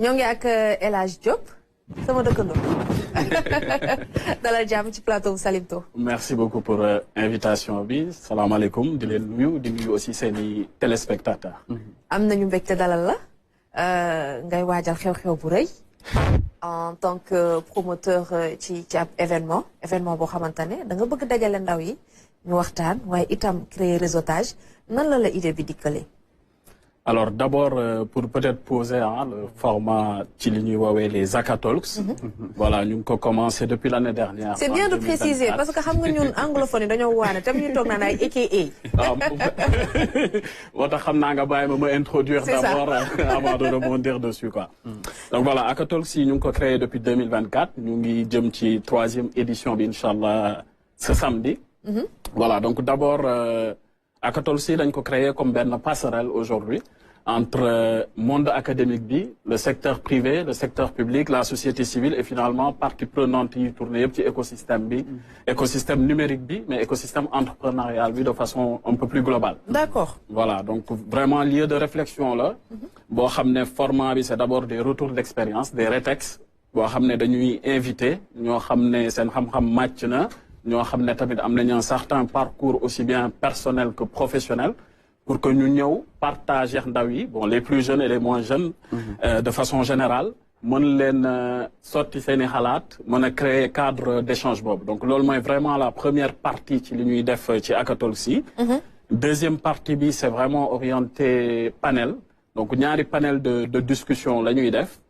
ñoo ngi ak El Hadj Diop sama dëkkandoo dalal jàmm ci plateau Salimto. Merci beaucoup pour invitation bi salaamaaleykum di leen nuyu di nuyu aussi seeni téléspectateurs. am nañu mbégte dalal la ngay waajal xew-xew bu rëy en tant que promoteur ci ab événement boo xamante ne da nga bëgg dajale ndaw yi ñu waxtaan waaye itam créer réseautage nan la idée bi dikkalee. Alors d'abord pour peut-être poser le format ci li ñuy woowee les Akatalks. Voilà ñu ngi ko commencé depuis l'année dernière. C'est bien de préciser parce que xam nga ñun anglophone yi dañoo waane tam ñu toog naan ay AKA. waaw moo tax xam naa nga bàyyi ma introduire d'abord avant de rebondir dessus quoi. Donc voilà Akatalks yi ñu ngi ko créé depuis 2024 ñu ngi jëm ci 3e édition bi incha allah ce samedi. Voilà donc d'abord Akatalks yi dañ ko créé comme benn passerelle aujourd'hui entre monde académique bi le secteur privé le secteur public la société civile et finalement partie prenante yi tourné yëpp ci écosystème bi écosystème numérique bi mais écosystème entrepreneurial bi de façon un peu plus globale. D'accord. Voilà donc vraiment lieu de réflexion là boo xam ne format bi c'est d'abord des retours d'expérience des rétex boo xam ne dañuy invité ñoo xam ne seen xam-xam màcc na ñoo xam ne tamit am nañu un certain parcours aussi bien personnel que professionnel pour que ñu ñëw partager ndaw yi bon les plus jeunes et les moins jeunes de façon générale mën leen sotti seeni xalaat mën a créer cadre d'échange boobu donc loolu mooy vraiment la première partie ci li ñuy def ci Akatalks yi. Deuxième partie bi c'est vraiment orienté panel donc ñaari panel de discussion la ñuy def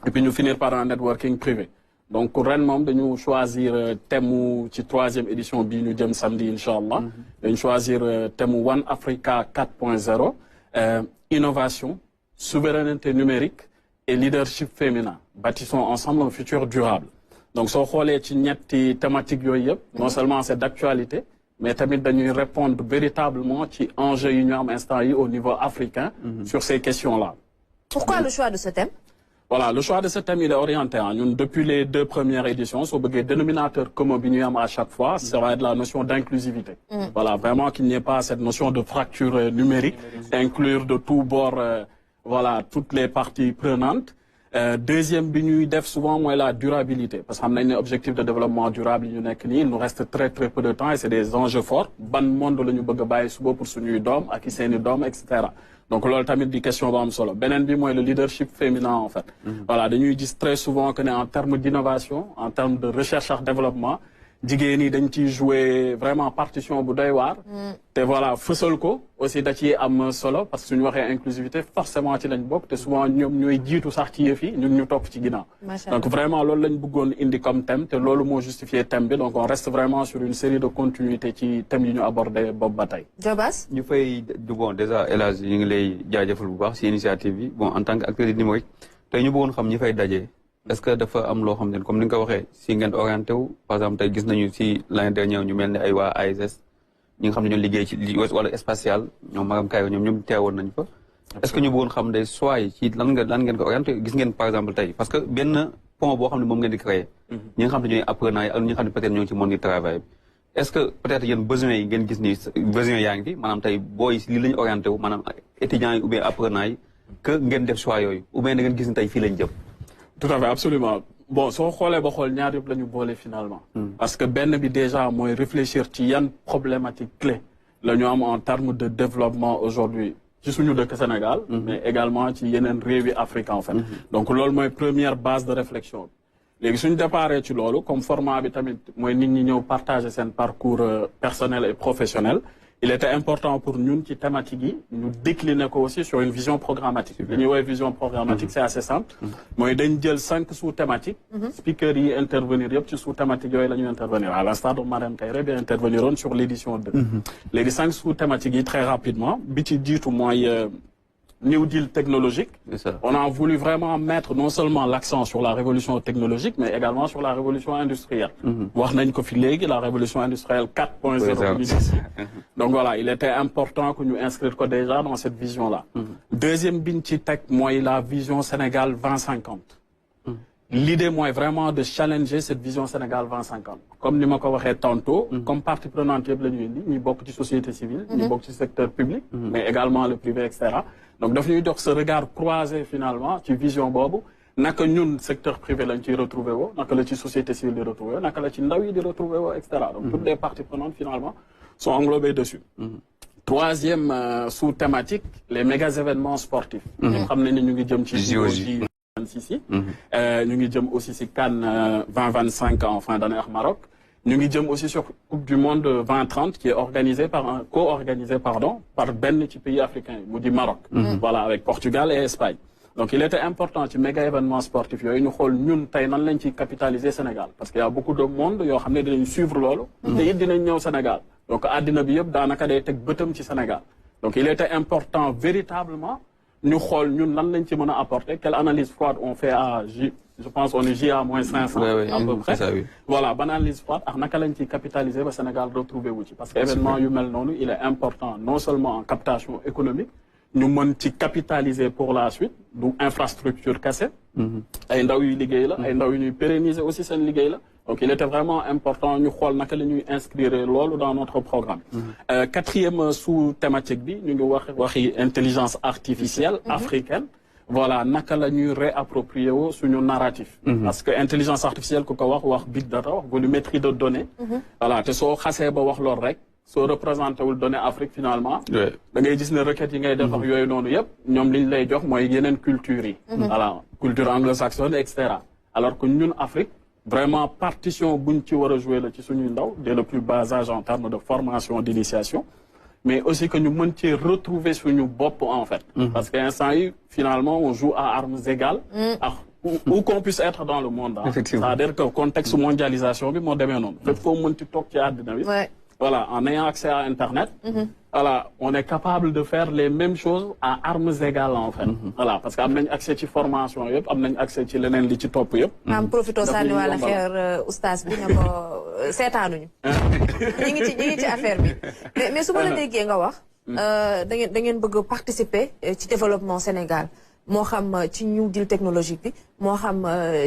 et puis ñu finir par un networking privé. Donc ren moom dañu choisir thème mu ci 3e édition bii ñu jëm samedi incha allah. dañu choisir thème mu One Africa 4.0 innovation souveraineté numérique et leadership féminin bâtissons ensemble un futur durable. Donc soo xoolee ci ñetti thématiques yooyu yëpp non seulement c'est d'actualité mais tamit dañuy répondre véritablement ci enjeux yi ñu am instant yi au niveau africain. Sur ces questions-là. Pourquoi le choix de ce thème? Voilà, le choix de ce thème, il est orienté. Nous, depuis les 2 premières éditions, sur le dénominateur commun à chaque fois, ça va être la notion d'inclusivité. Voilà, vraiment qu'il n'y ait pas cette notion de fracture numérique, inclure de tous bords, voilà, toutes les parties prenantes. Deuxième binu def souvent moi la durabilité parce qu'on a un objectif de développement durable il nous reste très peu de temps et c'est des enjeux forts ban monde la ñu bëgg a bàyyi suba pour suñuy doom ak seeni doom etc. Donc loolu tamit di question bu am solo beneen bi mooy le leadership féminin en fait. Voilà dañuy gis très souvent que en termes d'innovation en termes de recherche et développement jigéen ñi dañ ciy jouer vraiment partition bu doy waar. te voilà fësal ko aussi da ciy am solo parce que suñu waxee inclusivité forcément ci lañ bokk te souvent ñoom ñooy jiitu sax ci yëf yi ñun ñu topp ci ginnaaw. Donc vraiment loolu lañ bëggoon indi comme thème te loolu moo justifié thème bi donc on reste vraiment sur une série de continuité ci thèmes yi ñu abordé boobu ba tey. Jobas. ñu fay bon déjà El Hadj ñu ngi lay jaajëfal bu baax ci initiative bi bon en tant que acteur numérique tey ñu bëggoon xam ñi fay daje. Est-ce que dafa am loo xam ne comme ni nga ko waxee si ngeen orienté wu par exemple tey gis nañu si l'année dernière ñu mel ne ay waa AIS ñi nga xam ne ñoo liggéey ci wala spatial ñoom Maram Kayo ñoom teewoon nañ fa. Est-ce que ñu bëggoon xam day soit ci lan ngeen ko orienté gis ngeen par exemple tey parce que benn pont boo xam ne moom ngeen di créé. ñi nga xam ne ñooy apprenants yi ak ñi nga xam ne peut-être ñoo ci monde du travail bi. Est-ce que peut-être yéen besoins yi ngeen gis ni besoins yaa ngi fi maanaam tey booy lii la ñu orienté wu maanaam étudiants yi ou bien apprenants yi que ngeen def choix yooyu ou bien da ngeen gis ni tey fii lañ jëm. Tout à fait, absolument. Bon, si on regarde ñaar yëpp la ñu boole finalement. Parce que benn bi déjà mooy réfléchir ci yan problématique clé la ñu am en termes de développement aujourd'hui ci suñu dëkk Sénégal. Mais également ci yeneen réewi Afrique en fait. Donc loolu mooy première base de réflexion. Léegi suñu déparé ci loolu comme format bi tamit mooy nit ñi ñëw partager seen parcours personnel et professionnel. Il était important pour nous ci thématique yi ñu décliner ko aussi sur une vision programmatique. Li ñuy woowee vision programmatique c'est assez simple. mooy dañ jël 5 sous-thématiques. speakers yi intervenir yëpp ci sous-thématiques yooyu la ñu intervenir à l'instar de Marème Kairé bi interveniroon sur l'édition 2. Léegi 5 sous-thématiques yi très rapidement bi ci jiitu mooy New Deal technologique. On a voulu vraiment mettre non seulement l'accent sur la révolution technologique, mais également sur la révolution industrielle. Wax nañ ko fi léegi la révolution industrielle 4.0. Donc voilà, il était important que nous inscrire déjà dans cette vision-là. Deuxième biñ ci teg mooy la vision Sénégal 2050. L'idée moi est vraiment de challenger cette vision Sénégal 2050. Comme ni ma ko waxee tantôt, comme partie prenante yëpp la ñu indi, ñi bokk ci société civile, ñi bokk ci secteur public, mais également le privé, etc. donc daf ñuy jox ce regard croisé finalement ci vision boobu naka ñun secteur privé lañ ciy retrouver woo naka la ci société civile di retrouver woo naka la ci ndaw yi di retrouver woo et cetera donc toutes les parties prenantes finalement sont englobées dessus. Troisième sous-thématique, les méga événements sportifs. Nous savons que nous avons JOJ 26 nous avons aussi ci Cannes 2025 en fin d'année au Maroc. Nous avons aussi sur Coupe du Monde 2030 qui est organisée co-organisée par ben pays africains, du Maroc. Voilà, avec Portugal et Espagne. Donc il était important ci méga événements sportifs yooyu ñu xool ñun tey nan lañ ci capitaliser Sénégal parce qu'il y a beaucoup de monde yoo xam ne dinañ suivre loolu. te it dinañ ñëw Sénégal. donc àddina bi yëpp daanaka day teg bëtam ci Sénégal. donc il était important véritablement ñu xool ñun lan lañ ci mën a apporter quelle analyse froide on fait à je pense on est JA moins 500 à peu près. Ça, oui. Voilà ban analyse froide ak naka lañ ci capitaliser ba Sénégal retrouver wu ci parce que événement yu mel noonu il est important non seulement en captation économique. Nous mën ci capitaliser pour la suite du infrastructure cassée. ay ndaw yu liggéey la ay ndaw yu ñuy pérenniser aussi seen liggéey la donc il était vraiment important ñu xool naka la ñuy inscrire loolu dans notre programme. Quatrième sous-thématique bi ñu ngi waxi intelligence artificielle africaine. Voilà naka la ñuy réapproprier woo suñu narratif. parce que intelligence artificielle ku ko wax big data wax volumétrie de données. voilà te soo xasee ba wax loolu rek. soo représenté wul données Afrique finalement. da ngay gis ne requêtes yi ngay def ak yooyu noonu yëpp ñoom liñ lay jox mooy yeneen culture yi. voilà culture anglo-saxonne et cetera. alors que ñun Afrique vraiment partition buñ ci war a jouer la ci suñuy ndaw dès le plus bas âge en termes de formation d'initiation. mais aussi que ñu mën ci retrouver suñu bopp en fait. parce que instant yi finalement on joue à armes égales. où qu'on puisse être dans le monde. c'est-à-dire que contexte mondialisation bi moo demee noonu. fépp foo mën ci toog ci àddina bi. Voilà, en ayant accès à Internet, voilà, on est capable de faire les mêmes choses à armes égales en fait. Voilà, parce qu'on a accès à la formation, on a accès à l'enen li ci top yep. Am profito sani wala xeer oustaz bi ñako sétanuñu. Ñi ngi ci affaire bi. Mais su ma la déggé nga wax da ngeen bëgg participer ci développement Sénégal. moo xam ci New Deal technologique bi moo xam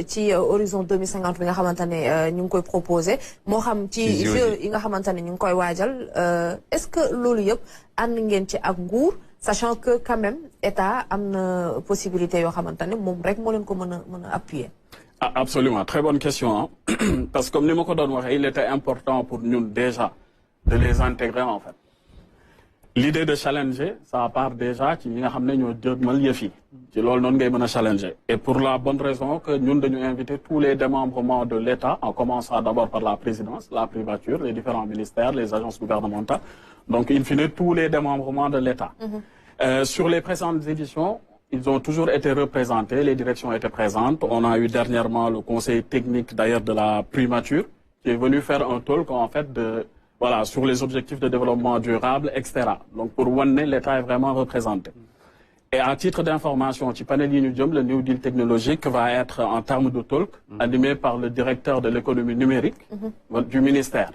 ci horizon 2050 bi nga xamante ne ñu ngi koy proposé moo xam ci jeux yi nga xamante ne ñu ngi koy waajal est-ce que loolu yëpp ànd ngeen ci ak nguur sachant que quand même état am na possibilité yoo xamante ne moom rek moo leen ko mën a appuyer. Ah, absolument très bonne question hein? Parce que comme ni ma ko doon waxee il était important pour ñun déjà de les intégrer en fait. L'idée de challenger, ça part déjà qui nous a amené challenger. Et pour la bonne raison que nous devons inviter tous les démembrements de l'État, en commençant d'abord par la présidence, la privature, les différents ministères, les agences gouvernementales. Donc, in fine, tous les démembrements de l'État. Sur les précédentes éditions, ils ont toujours été représentés, les directions étaient présentes. On a eu dernièrement le conseil technique d'ailleurs de la primature, qui est venu faire un talk en fait voilà, sur les objectifs de développement durable, etc. Donc, pour one, l'État est vraiment représenté. Et à titre d'information, le New Deal technologique va être en termes de talk, animé par le directeur de l'économie numérique du ministère.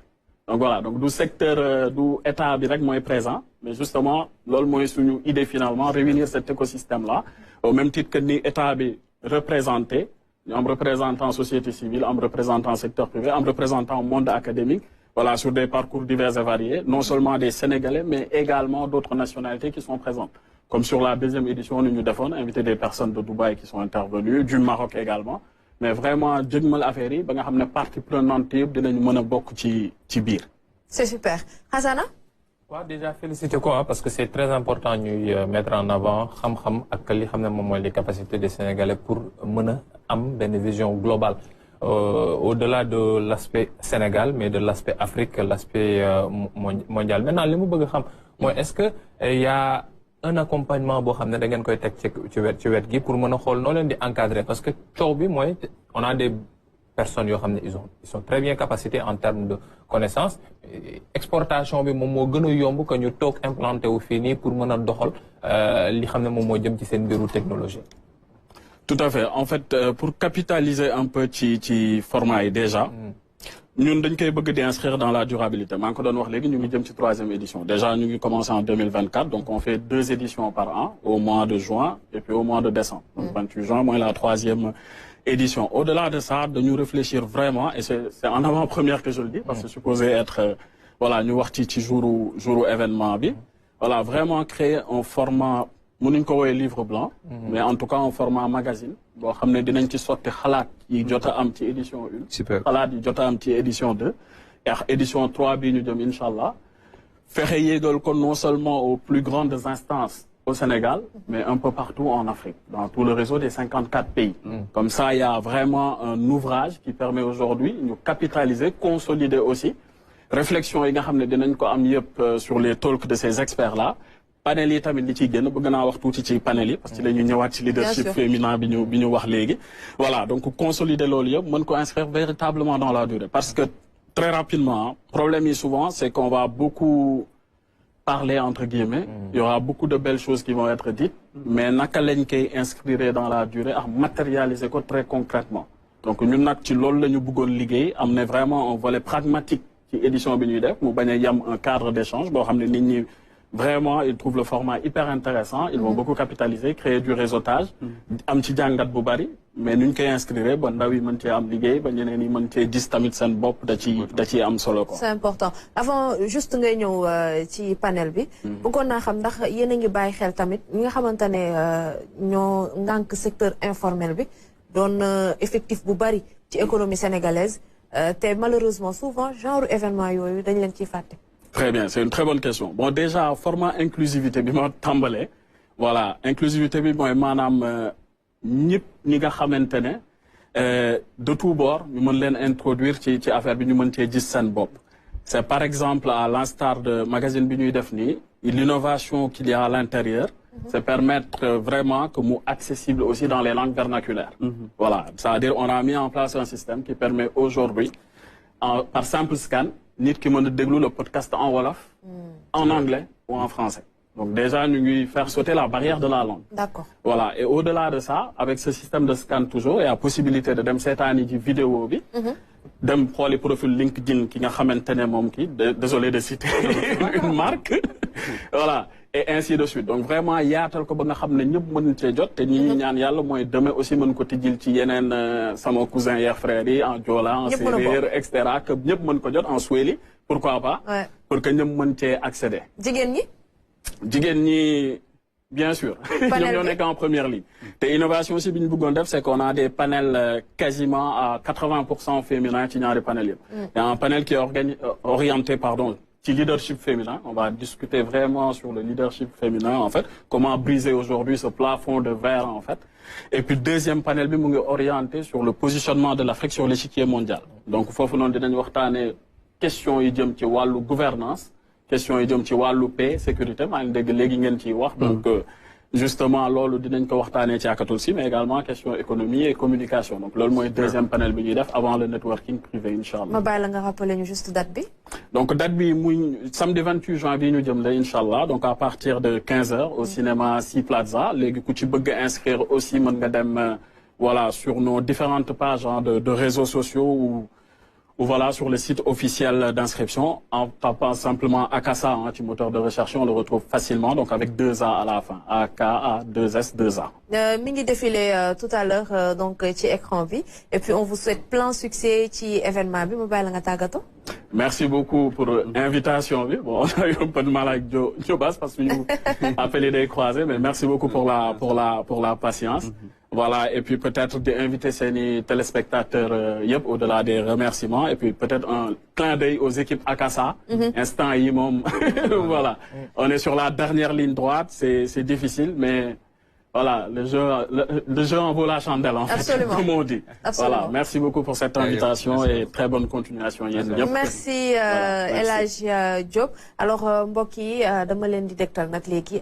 Donc voilà, donc du secteur, du État directement est présent, mais justement, c'est une idée finalement, réunir cet écosystème-là, au même titre que l'État est représenté, en représentant la société civile, en représentant le secteur privé, en représentant le monde académique, voilà, sur des parcours divers et variés, non seulement des Sénégalais, mais également d'autres nationalités qui sont présentes. Comme sur la deuxième édition, nous avons invité des personnes de Dubaï qui sont intervenues, du Maroc également. Mais vraiment, l'affaire, il y a une partie prenante qui est C'est super. Hassana? Déjà féliciter quoi parce que c'est très important de mettre en avant les capacités des Sénégalais pour mener une vision globale. Au-delà de l'aspect Sénégal, mais de l'aspect Afrique, l'aspect mondial. Maintenant, est-ce qu'il y a un accompagnement pour encadrer? Parce que on a des personnes ils sont très bien capacités en termes de connaissances. Exportation, c'est que nous sommes implantés au fini pour technologie. Tout à fait. En fait, pour capitaliser un peu ci format déjà, nous devons inscrire dans la durabilité. Nous avons une troisième édition. Déjà, nous commençons en 2024, donc on fait 2 éditions par an, au mois de juin et puis au mois de décembre. Donc 28 juin, moi, la 3e édition. Au-delà de ça, de nous réfléchir vraiment, et c'est en avant-première que je le dis, parce que c'est supposé être, voilà, nous voir jour événement, voilà, vraiment créer un format mënuñ ko woowee livre blanc. mais en tout cas en format magazine. boo xam ne dinañ ci sotti xalaat yi jot a am ci édition 1. super xalaat yi jot a am ci édition 2. ak édition 3 bii ñu jëm incha allah. fexe yéegal ko non seulement aux plus grandes instances au Sénégal, mais un peu partout en Afrique, dans tout le réseau des 54 pays. Comme ça, il y a vraiment un ouvrage qui permet aujourd'hui de capitaliser, consolider aussi. Réflexion yi nga xam ne dinañ ko am yëpp sur les talks de ces experts-là. Panel yi tamit li ciy génn bëgg naa wax tuuti ci panel yi parce que dañuy ñëwaat ci leadership féminin bi ñu wax léegi. Voilà, donc consolider loolu yëpp mën ko inscrire véritablement dans la durée. Parce que très rapidement, problème yi souvent, c'est qu'on va beaucoup parler entre guillemets. Il y aura beaucoup de belles choses qui vont être dites, mais naka lañ koy inscrire dans la durée ak matérialiser ko très concrètement. Donc ñun nag ci loolu la ñu bëggoon liggéey am na vraiment un volet pragmatique ci édition bi ñuy def mu bañ a yem un cadre d'échange boo xam ne nit ñi vraiment ils trouvent le format hyper intéressant ils vont beaucoup capitaliser créer du réseautage am ci jàngat bu bari mais nuñ koy inscrire ba ndaw yi mën cee am liggéey ba ñeneen yi mën cee gis tamit seen bopp da ci am solo ko. c'est important avant juste ngay ñëw ci panel bi. bëggoon naa xam ndax yéen a ngi bàyyi xel tamit ñi nga xamante ne ñoo ngànk secteur informel bi doon effectif bu bari ci économie sénégalaise te malheureusement souvent genre événement yooyu dañ leen ciy fàtte. Très bien, c'est une très bonne question. Bon, déjà, format inclusivité, bi ma tàmbalee, voilà, inclusivité bi mooy maanaam ñëpp ñi nga xamante ne de tout bord ñu mën leen introduire ci affaire bi ñu mën cee gis seen bopp. C'est par exemple à l'instar de magazine bi ñuy def nii, l'innovation qu'il y a à l'intérieur, c'est permettre vraiment que mu accessible aussi dans les langues vernaculaires. Voilà, c'est-à-dire on a mis en place un système qui permet aujourd'hui, par simple scan, nit ki mën a déglu le podcast en wolof, en anglais ou en français. Donc déjà, nous allons faire sauter la barrière de la langue. D'accord. Voilà. Et au-delà de ça, avec ce système de scan toujours, il y a possibilité de dem seetaani ci vidéo bi, dem xooli profil LinkedIn ki nga xamante ne moom ki, désolé de citer une marque. Voilà. Et ainsi de suite. Donc vraiment yaatal ko ba nga xam ne ñëpp mën cee jot te ñi ñaan yàlla mooy demain aussi mën ko tijjil ci yeneen sama cousin yeex frères yi en joola en séeréer et cetera que ñëpp mën ko jot en swahili pourquoi pas. Ouais. Pour que ñëpp mën cee accéder. jigéen ñi bien sûr. ñoom ñoo nekk en première ligne. te innovation aussi bi ñu bëggoon def c'est qu'on a des panels quasiment à 80% féminins ci ñaari panels yëpp. Il y a un panel qui est orienté ci leadership féminin. On va discuter vraiment sur le leadership féminin, en fait. Comment briser aujourd'hui ce plafond de verre, en fait. Et puis, deuxième panel, bi mu ngi orienté sur le positionnement de l'Afrique sur l'échiquier mondial. Donc, foofu noonu dinañ waxtaane question yi jëm ci wàllu gouvernance, question yi jëm ci wàllu paix, sécurité, maa ngi dégg léegi ngeen ciy wax. Donc, justement, loolu dinañ ko waxtaanee ci Akatul si, mais également question économie et communication. Donc, loolu mooy deuxième panel bi ñuy def avant le networking privé, Inch'Allah. ma bàyyi la nga rappeler ñu juste date bi. Donc, date bi muy samedi 28 juin bi ñu jëm la Inch'Allah. Donc, à partir de 15h au cinéma Sea Plaza. Léegi ku ci bëgg a inscrire aussi mën nga dem voilà sur nos différentes pages de réseaux sociaux ou voilà sur le site officiel d'inscription en tapant simplement Akasa ci moteur de recherche on le retrouve facilement donc avec 2 A à la fin AKA 2S 2A. mi ngi défilé tout à l'heure donc ci écran bi et puis on vous souhaite plein succès ci événement bi ma bàyyi la nga tàggatoo. Merci beaucoup pour l'invitation. Bon, on a eu un peu de mal avec Joe Bass parce que nous appelé des croisés, mais merci beaucoup pour la patience. Voilà, et puis peut-être d'inviter ces téléspectateurs au-delà des remerciements, et puis peut-être un clin d'œil aux équipes Akasa. Instant imam. Voilà. On est sur la dernière ligne droite, c'est difficile, mais voilà, le jeu en vaut la chandelle, en fait, comme on dit. Absolument. Voilà, merci beaucoup pour cette invitation et très bonne continuation. Merci El Hadji Diop. Alors mbokk yi dama leen di dégtal nag léegi